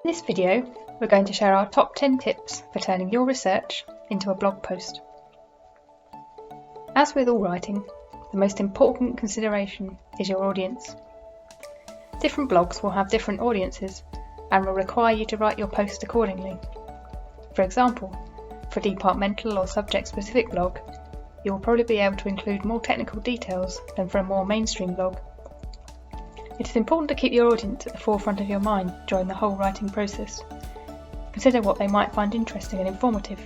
In this video, we're going to share our top 10 tips for turning your research into a blog post. As with all writing, the most important consideration is your audience. Different blogs will have different audiences and will require you to write your post accordingly. For example, for a departmental or subject-specific blog, you will probably be able to include more technical details than for a more mainstream blog. It is important to keep your audience at the forefront of your mind during the whole writing process. Consider what they might find interesting and informative,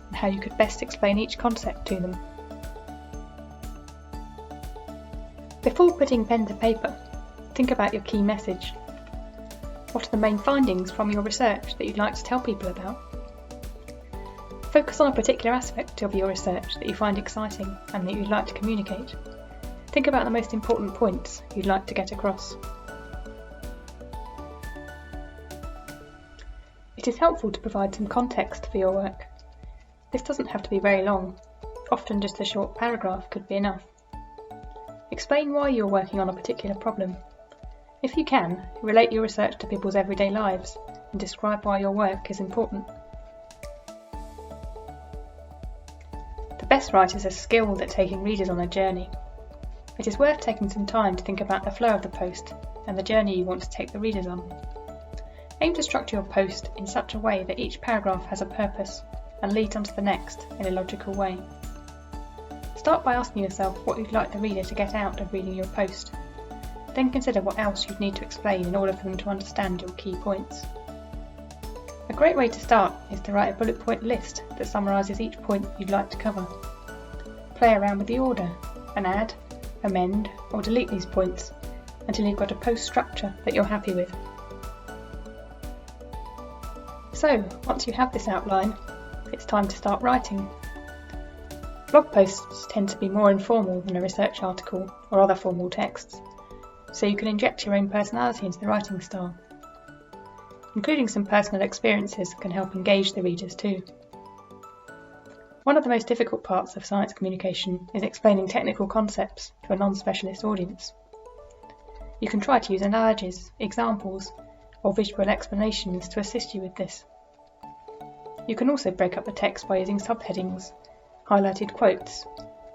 and how you could best explain each concept to them. Before putting pen to paper, think about your key message. What are the main findings from your research that you'd like to tell people about? Focus on a particular aspect of your research that you find exciting and that you'd like to communicate. Think about the most important points you'd like to get across. It is helpful to provide some context for your work. This doesn't have to be very long. Often just a short paragraph could be enough. Explain why you're working on a particular problem. If you can, relate your research to people's everyday lives and describe why your work is important. The best writers are skilled at taking readers on a journey. It is worth taking some time to think about the flow of the post and the journey you want to take the readers on. Aim to structure your post in such a way that each paragraph has a purpose and leads on to the next in a logical way. Start by asking yourself what you'd like the reader to get out of reading your post. Then consider what else you'd need to explain in order for them to understand your key points. A great way to start is to write a bullet point list that summarises each point you'd like to cover. Play around with the order and add, amend or delete these points until you've got a post structure that you're happy with. So, once you have this outline, it's time to start writing. Blog posts tend to be more informal than a research article or other formal texts, so you can inject your own personality into the writing style. Including some personal experiences can help engage the readers too. One of the most difficult parts of science communication is explaining technical concepts to a non-specialist audience. You can try to use analogies, examples, or visual explanations to assist you with this. You can also break up the text by using subheadings, highlighted quotes,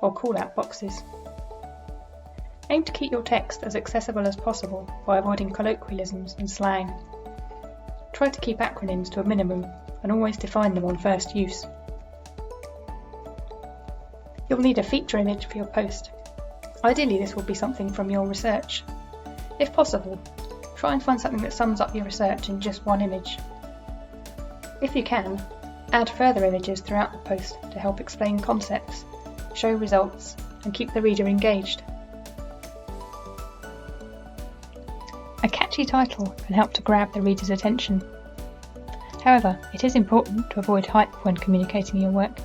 or call-out boxes. Aim to keep your text as accessible as possible by avoiding colloquialisms and slang. Try to keep acronyms to a minimum and always define them on first use. You'll need a feature image for your post. Ideally, this will be something from your research. If possible, try and find something that sums up your research in just one image. If you can, add further images throughout the post to help explain concepts, show results, and keep the reader engaged. A catchy title can help to grab the reader's attention. However, it is important to avoid hype when communicating your work,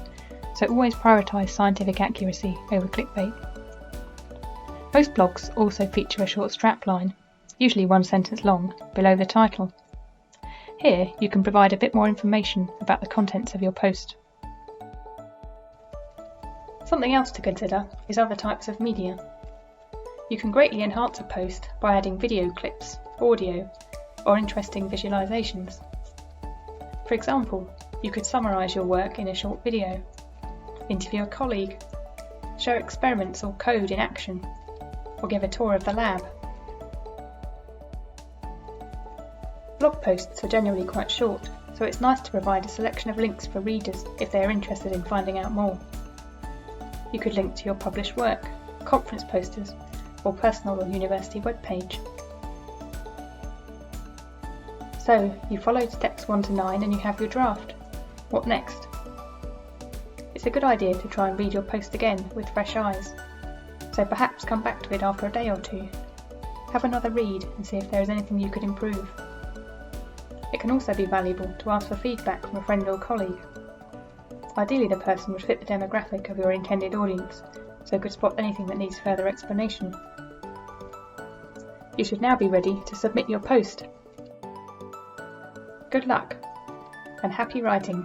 so always prioritise scientific accuracy over clickbait. Most blogs also feature a short strapline, usually one sentence long, below the title. Here you can provide a bit more information about the contents of your post. Something else to consider is other types of media. You can greatly enhance a post by adding video clips, audio, or interesting visualizations. For example, you could summarise your work in a short video, interview a colleague, show experiments or code in action, or give a tour of the lab. Blog posts are generally quite short, so it's nice to provide a selection of links for readers if they are interested in finding out more. You could link to your published work, conference posters, or personal or university webpage. So, you followed steps 1 to 9 and you have your draft. What next? It's a good idea to try and read your post again with fresh eyes, so perhaps come back to it after a day or two. Have another read and see if there is anything you could improve. It can also be valuable to ask for feedback from a friend or colleague. Ideally, the person would fit the demographic of your intended audience, so could spot anything that needs further explanation. You should now be ready to submit your post. Good luck, and happy writing!